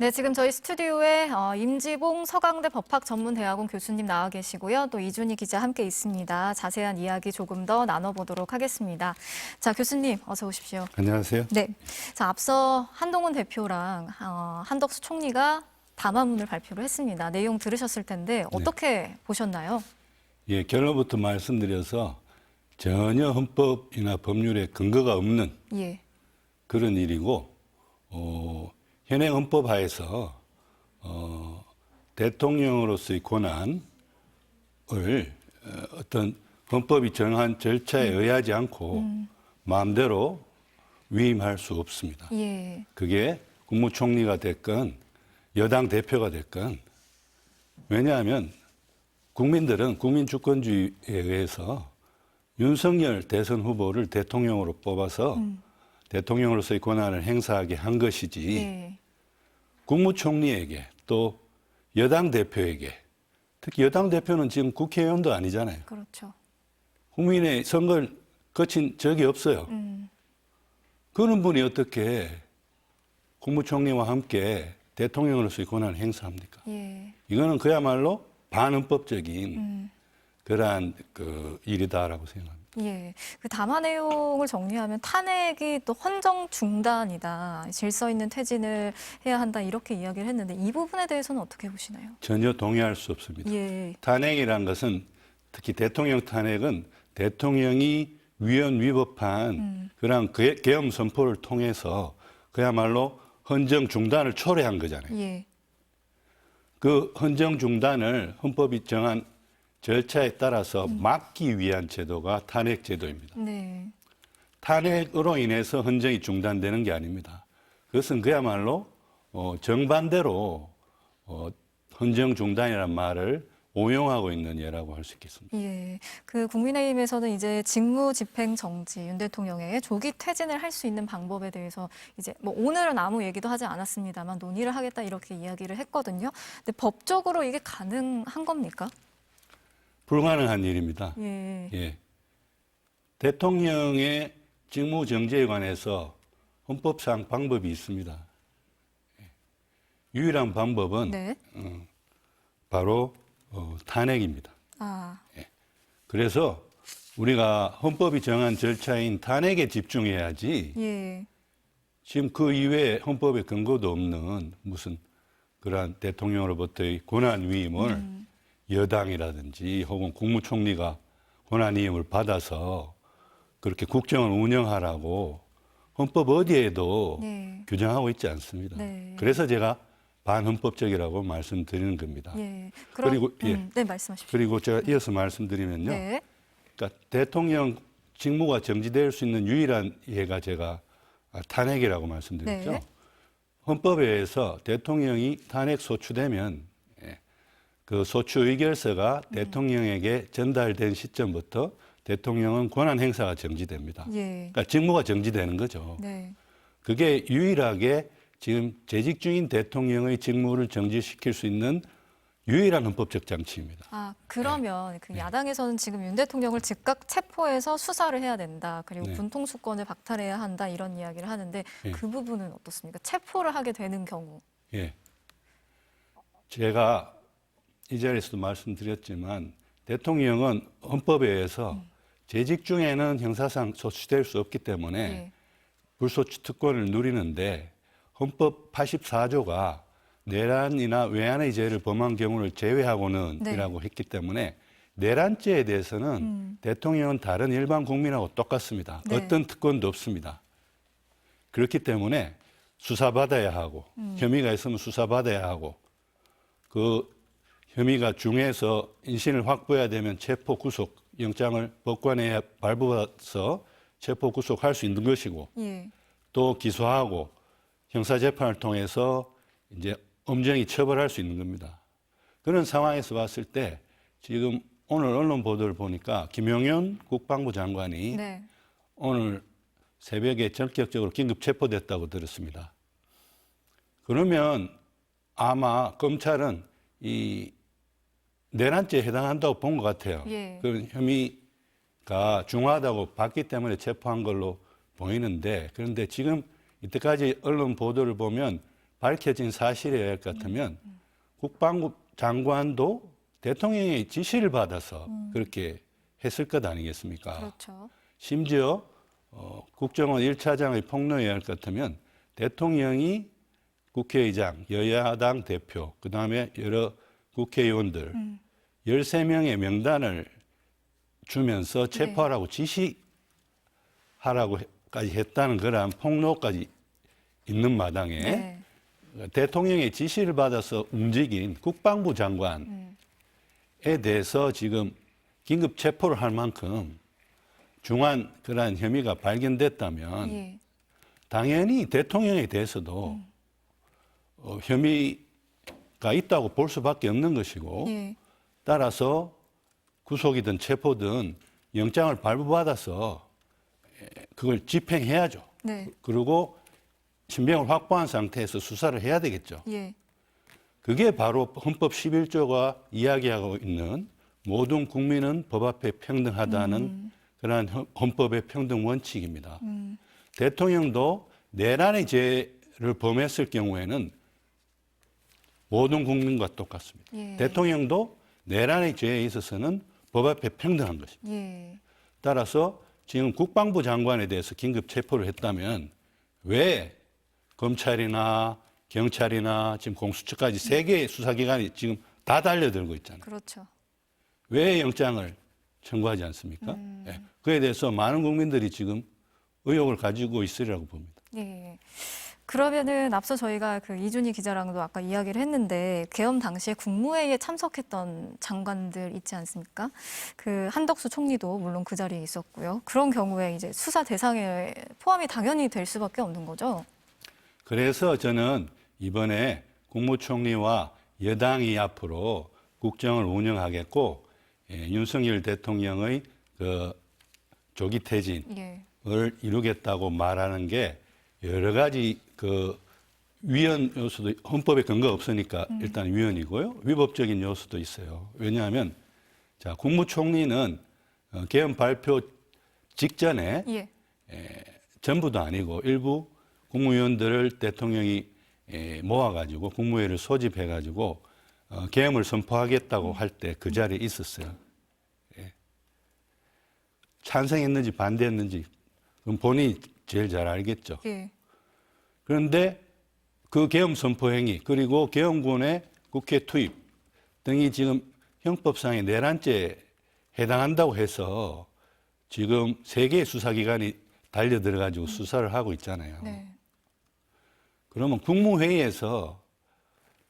네, 지금 저희 스튜디오에 임지봉 서강대 법학전문대학원 교수님 나와 계시고요. 또 이준희 기자 함께 있습니다. 자세한 이야기 조금 더 나눠보도록 하겠습니다. 자, 교수님 어서 오십시오. 안녕하세요. 네, 자 앞서 한동훈 대표랑 한덕수 총리가 담화문을 발표를 했습니다. 내용 들으셨을 텐데 어떻게 보셨나요? 예, 결론부터 말씀드려서 전혀 헌법이나 법률에 근거가 없는 예, 그런 일이고 현행 헌법 하에서 대통령으로서의 권한을 어떤 헌법이 정한 절차에 의하지 않고 마음대로 위임할 수 없습니다. 예, 그게 국무총리가 됐건 여당 대표가 됐건 왜냐하면 국민들은 국민주권주의에 의해서 윤석열 대선 후보를 대통령으로 뽑아서 대통령으로서의 권한을 행사하게 한 것이지 예, 국무총리에게 또 여당 대표에게 특히 여당 대표는 지금 국회의원도 아니잖아요. 그렇죠. 국민의 선거를 거친 적이 없어요. 그런 분이 어떻게 국무총리와 함께 대통령으로서의 권한을 행사합니까? 예, 이거는 그야말로 반헌법적인 그러한 일이다라고 생각합니다. 예, 그 담화 내용을 정리하면 탄핵이 또 헌정 중단이다, 질서 있는 퇴진을 해야 한다 이렇게 이야기를 했는데 이 부분에 대해서는 어떻게 보시나요? 전혀 동의할 수 없습니다. 예, 탄핵이란 것은 특히 대통령 탄핵은 대통령이 위헌 위법한 그런 계엄 선포를 통해서 그야말로 헌정 중단을 초래한 거잖아요. 예, 그 헌정 중단을 헌법이 정한 절차에 따라서 막기 위한 제도가 탄핵 제도입니다. 네, 탄핵으로 인해서 헌정이 중단되는 게 아닙니다. 그것은 그야말로 정반대로 헌정 중단이라는 말을 오용하고 있는 예라고 할 수 있겠습니다. 예. 그 국민의힘에서는 이제 직무집행 정지, 윤 대통령의 조기 퇴진을 할 수 있는 방법에 대해서 이제 뭐 오늘은 아무 얘기도 하지 않았습니다만 논의를 하겠다 이렇게 이야기를 했거든요. 근데 법적으로 이게 가능한 겁니까? 불가능한 일입니다. 예, 예. 대통령의 직무 정지에 관해서 헌법상 방법이 있습니다. 유일한 방법은 네, 바로 탄핵입니다. 아, 그래서 우리가 헌법이 정한 절차인 탄핵에 집중해야지 예, 지금 그 이외에 헌법에 근거도 없는 무슨 그러한 대통령으로부터의 권한 위임을 여당이라든지 혹은 국무총리가 권한 위임을 받아서 그렇게 국정을 운영하라고 헌법 어디에도 네, 규정하고 있지 않습니다. 네. 그래서 제가 반헌법적이라고 말씀드리는 겁니다. 예. 그리고 예. 네, 말씀하십시오. 그리고 제가 이어서 말씀드리면요. 네, 그러니까 대통령 직무가 정지될 수 있는 유일한 예가 제가 탄핵이라고 말씀드렸죠. 네. 헌법에 의해서 대통령이 탄핵 소추되면 그 소추 의결서가 대통령에게 전달된 시점부터 대통령은 권한 행사가 정지됩니다. 예, 그러니까 직무가 정지되는 거죠. 네, 그게 유일하게 지금 재직 중인 대통령의 직무를 정지시킬 수 있는 유일한 헌법적 장치입니다. 아, 그러면 그 야당에서는 지금 윤 대통령을 즉각 체포해서 수사를 해야 된다. 그리고 네. 군통수권을 박탈해야 한다. 이런 이야기를 하는데 네. 그 부분은 어떻습니까? 체포를 하게 되는 경우. 예. 제가 이 자리에서도 말씀드렸지만 대통령은 헌법에 의해서 재직 중에는 형사상 소추될 수 없기 때문에 예. 불소추 특권을 누리는데 헌법 84조가 내란이나 외환의 죄를 범한 경우를 제외하고는 네. 이라고 했기 때문에 내란죄에 대해서는 대통령은 다른 일반 국민하고 똑같습니다. 네. 어떤 특권도 없습니다. 그렇기 때문에 수사받아야 하고 혐의가 있으면 수사받아야 하고 그 혐의가 중해서 인신을 확보해야 되면 체포 구속 영장을 법관에 발부해서 체포 구속할 수 있는 것이고 예. 또 기소하고 형사재판을 통해서 이제 엄정히 처벌할 수 있는 겁니다. 그런 상황에서 봤을 때 지금 오늘 언론 보도를 보니까 김용현 국방부 장관이 네. 오늘 새벽에 전격적으로 긴급 체포됐다고 들었습니다. 그러면 아마 검찰은 이 내란죄에 해당한다고 본 것 같아요. 예. 그런 혐의가 중하다고 봤기 때문에 체포한 걸로 보이는데 그런데 지금 이때까지 언론 보도를 보면 밝혀진 사실이어야 할 것 같으면 국방부 장관도 대통령의 지시를 받아서 그렇게 했을 것 아니겠습니까? 그렇죠. 심지어 국정원 1차장의 폭로해야 할 것 같으면 대통령이 국회의장, 여야당 대표, 그다음에 여러 국회의원들 13명의 명단을 주면서 체포하라고 지시하라고까지 했다는 그러한 폭로까지 있는 마당에 네. 대통령의 지시를 받아서 움직인 국방부 장관에 대해서 지금 긴급 체포를 할 만큼 중한 그러한 혐의가 발견됐다면 예. 당연히 대통령에 대해서도 혐의가 있다고 볼 수밖에 없는 것이고 예. 따라서 구속이든 체포든 영장을 발부받아서 그걸 집행해야죠. 네. 그리고 신병을 확보한 상태에서 수사를 해야 되겠죠. 예. 그게 바로 헌법 11조가 이야기하고 있는 모든 국민은 법 앞에 평등하다는 그러한 헌법의 평등 원칙입니다. 대통령도 내란의 죄를 범했을 경우에는 모든 국민과 똑같습니다. 예. 대통령도 내란의 죄에 있어서는 법 앞에 평등한 것입니다. 예. 따라서 지금 국방부 장관에 대해서 긴급 체포를 했다면 왜 검찰이나 경찰이나 지금 공수처까지 세 개의 수사기관이 지금 다 달려들고 있잖아요. 그렇죠. 왜 영장을 청구하지 않습니까? 예. 그에 대해서 많은 국민들이 지금 의혹을 가지고 있으리라고 봅니다. 예. 그러면은 앞서 저희가 그 이준희 기자랑도 아까 이야기를 했는데 계엄 당시에 국무회의에 참석했던 장관들 있지 않습니까? 그 한덕수 총리도 물론 그 자리에 있었고요. 그런 경우에 이제 수사 대상에 포함이 당연히 될 수밖에 없는 거죠. 그래서 저는 이번에 국무총리와 여당이 앞으로 국정을 운영하겠고 윤석열 대통령의 그 조기 퇴진을 예. 이루겠다고 말하는 게 여러 가지 그 위헌 요소도 헌법에 근거가 없으니까 일단 위헌이고요. 위법적인 요소도 있어요. 왜냐하면 자 국무총리는 계엄 발표 직전에 예. 전부도 아니고 일부 국무위원들을 대통령이 모아가지고 국무회의를 소집해가지고 계엄을 선포하겠다고 할 때 그 자리에 있었어요. 찬성했는지 반대했는지 그럼 본인이 제일 잘 알겠죠. 예. 그런데 그 계엄 선포 행위 그리고 계엄군의 국회 투입 등이 지금 형법상의 내란죄에 해당한다고 해서 지금 세 개의 수사기관이 달려들어가지고 수사를 하고 있잖아요. 네. 그러면 국무회의에서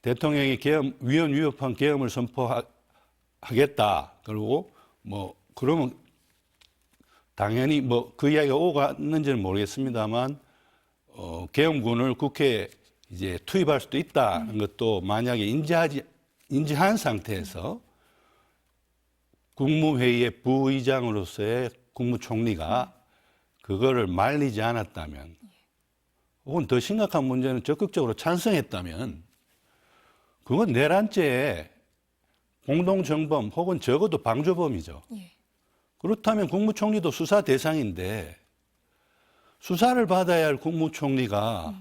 대통령이 위헌 위법한 계엄을 선포하겠다. 그리고 그러면 당연히 그 이야기가 오갔는지는 모르겠습니다만 계엄군을 국회에 이제 투입할 수도 있다는 것도 만약에 인지한 상태에서 국무회의의 부의장으로서의 국무총리가 그거를 말리지 않았다면 혹은 더 심각한 문제는 적극적으로 찬성했다면 그건 내란죄의 공동정범 혹은 적어도 방조범이죠. 예. 그렇다면 국무총리도 수사 대상인데 수사를 받아야 할 국무총리가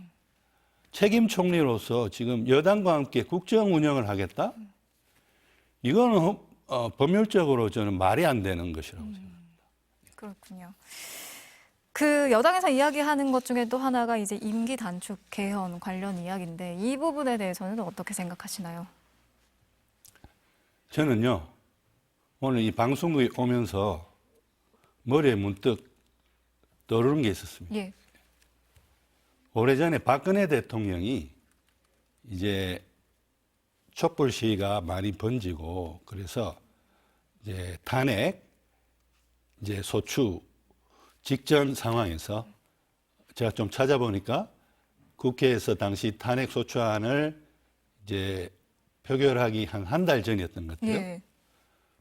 책임 총리로서 지금 여당과 함께 국정 운영을 하겠다? 이거는 법률적으로 저는 말이 안 되는 것이라고 생각합니다. 그렇군요. 그 여당에서 이야기하는 것 중에 또 하나가 이제 임기 단축 개헌 관련 이야기인데 이 부분에 대해서는 어떻게 생각하시나요? 저는요, 오늘 이 방송국에 오면서 머리에 문득 떠오르는 게 있었습니다. 예. 오래전에 박근혜 대통령이 이제 촛불 시위가 많이 번지고 그래서 이제 탄핵 이제 소추 직전 상황에서 제가 좀 찾아보니까 국회에서 당시 탄핵 소추안을 이제 표결하기 한 달 전이었던 것 같아요. 예.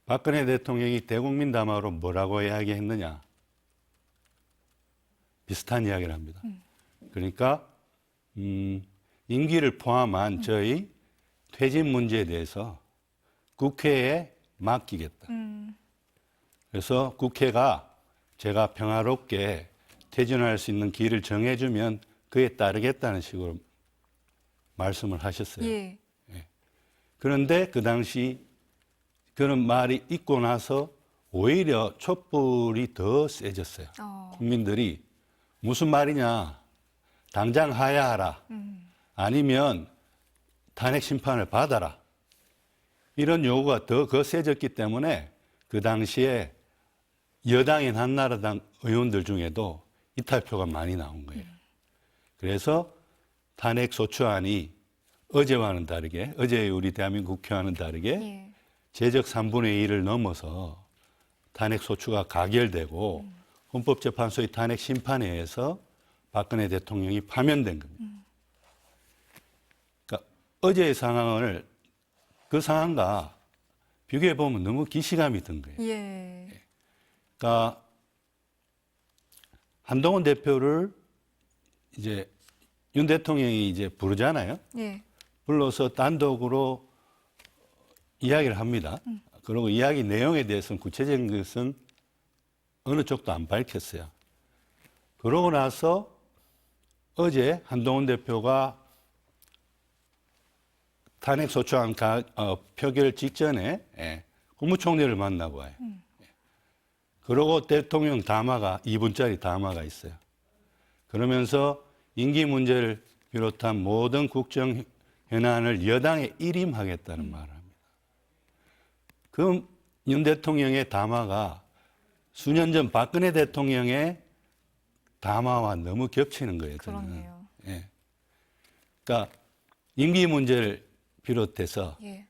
박근혜 대통령이 대국민 담화로 뭐라고 이야기했느냐. 비슷한 이야기를 합니다. 그러니까 임기를 포함한 저희 퇴진 문제에 대해서 국회에 맡기겠다. 그래서 국회가 제가 평화롭게 퇴진할 수 있는 길을 정해주면 그에 따르겠다는 식으로 말씀을 하셨어요. 예. 그런데 그 당시 그런 말이 있고 나서 오히려 촛불이 더 세졌어요. 국민들이 무슨 말이냐, 당장 하야하라, 아니면 탄핵 심판을 받아라. 이런 요구가 더 거세졌기 때문에 그 당시에 여당인 한나라당 의원들 중에도 이탈표가 많이 나온 거예요. 그래서 탄핵 소추안이 어제와는 다르게, 어제의 우리 대한민국 국회와는 다르게 예. 제적 3분의 1을 넘어서 탄핵 소추가 가결되고 헌법재판소의 탄핵 심판에 의해서 박근혜 대통령이 파면된 겁니다. 그러니까 어제의 상황을 그 상황과 비교해 보면 너무 기시감이 든 거예요. 예. 그러니까 한동훈 대표를 이제 윤 대통령이 이제 부르잖아요. 예. 불러서 단독으로 이야기를 합니다. 그리고 이야기 내용에 대해서는 구체적인 것은 어느 쪽도 안 밝혔어요. 그러고 나서 어제 한동훈 대표가 탄핵 소추안 표결 직전에 국무총리를 만나고 와요. 그러고 대통령 담화가 2분짜리 담화가 있어요. 그러면서 임기 문제를 비롯한 모든 국정 현안을 여당에 일임하겠다는 말을 합니다. 그 윤 대통령의 담화가 수년 전 박근혜 대통령의 담화와 너무 겹치는 거예요. 저는. 그렇네요. 예. 그러니까 임기 문제를 비롯해서 예.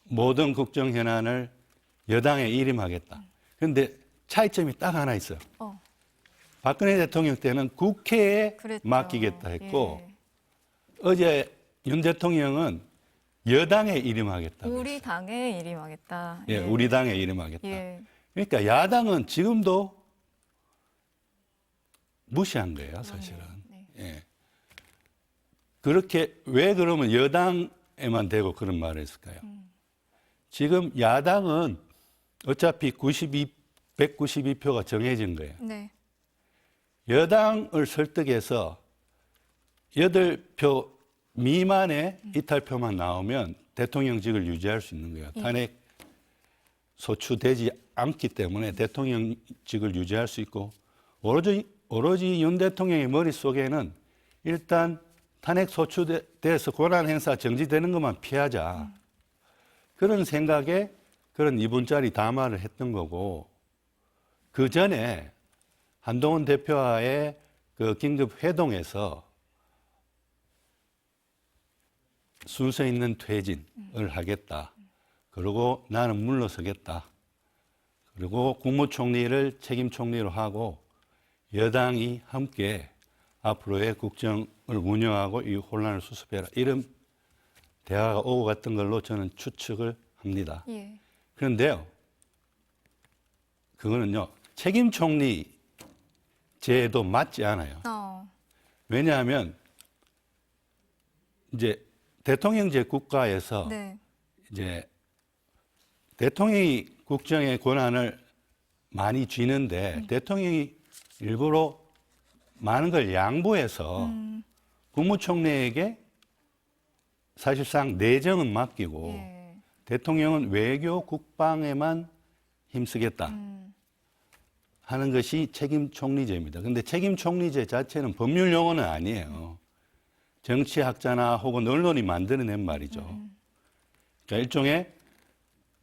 모든 국정 현안을 여당에 일임하겠다. 그런데 차이점이 딱 하나 있어요. 박근혜 대통령 때는 국회에 그랬죠. 맡기겠다 했고 예. 어제 윤 대통령은 여당에 일임하겠다고 우리 했어요. 당에 일임하겠다. 예, 우리 당에 일임하겠다. 예. 그러니까 야당은 지금도 무시한 거예요, 사실은. 네. 예. 그렇게 왜 그러면 여당에만 대고 그런 말을 했을까요? 지금 야당은 어차피 192표가 정해진 거예요. 네. 여당을 설득해서 8표 미만의 이탈표만 나오면 대통령직을 유지할 수 있는 거예요. 탄핵 소추되지 않기 때문에 대통령직을 유지할 수 있고 오로지 윤 대통령의 머릿속에는 일단 탄핵 소추돼서 권한 행사 정지되는 것만 피하자. 그런 생각에 그런 2분짜리 담화를 했던 거고 그 전에 한동훈 대표와의 그 긴급 회동에서 순서 있는 퇴진을 하겠다. 그리고 나는 물러서겠다. 그리고 국무총리를 책임 총리로 하고 여당이 함께 앞으로의 국정을 운영하고 이 혼란을 수습해라. 이런 대화가 오고 갔던 걸로 저는 추측을 합니다. 예. 그런데요, 그거는요, 책임 총리 제도 맞지 않아요. 왜냐하면 이제 대통령제 국가에서 네. 이제 대통령이 국정의 권한을 많이 쥐는데 대통령이 일부러 많은 걸 양보해서 국무총리에게 사실상 내정은 맡기고 예. 대통령은 외교 국방에만 힘쓰겠다 하는 것이 책임 총리제입니다. 그런데 책임 총리제 자체는 법률 용어는 아니에요. 정치학자나 혹은 언론이 만들어낸 말이죠. 그러니까 일종의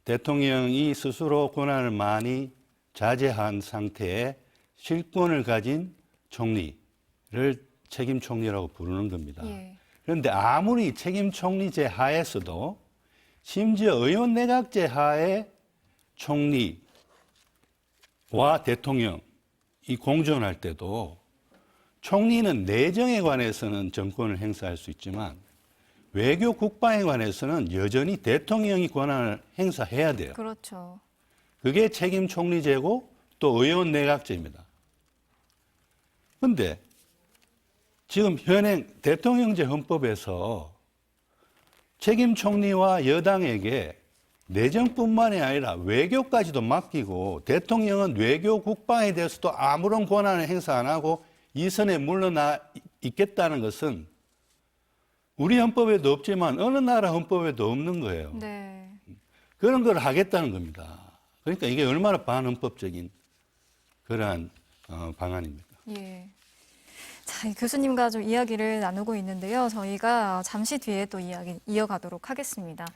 대통령이 스스로 권한을 많이 자제한 상태에 실권을 가진 총리를 책임 총리라고 부르는 겁니다. 예. 그런데 아무리 책임 총리제 하에서도 심지어 의원 내각제 하에 총리와 대통령이 공존할 때도 총리는 내정에 관해서는 정권을 행사할 수 있지만 외교 국방에 관해서는 여전히 대통령이 권한을 행사해야 돼요. 그렇죠. 그게 책임 총리제고 또 의원 내각제입니다. 그런데 지금 현행 대통령제 헌법에서 책임 총리와 여당에게 내정뿐만이 아니라 외교까지도 맡기고 대통령은 외교 국방에 대해서도 아무런 권한을 행사 안 하고 이 선에 물러나 있겠다는 것은 우리 헌법에도 없지만 어느 나라 헌법에도 없는 거예요. 네. 그런 걸 하겠다는 겁니다. 그러니까 이게 얼마나 반헌법적인 그러한 방안입니까? 예. 자, 이 교수님과 좀 이야기를 나누고 있는데요. 저희가 잠시 뒤에 또 이야기 이어가도록 하겠습니다.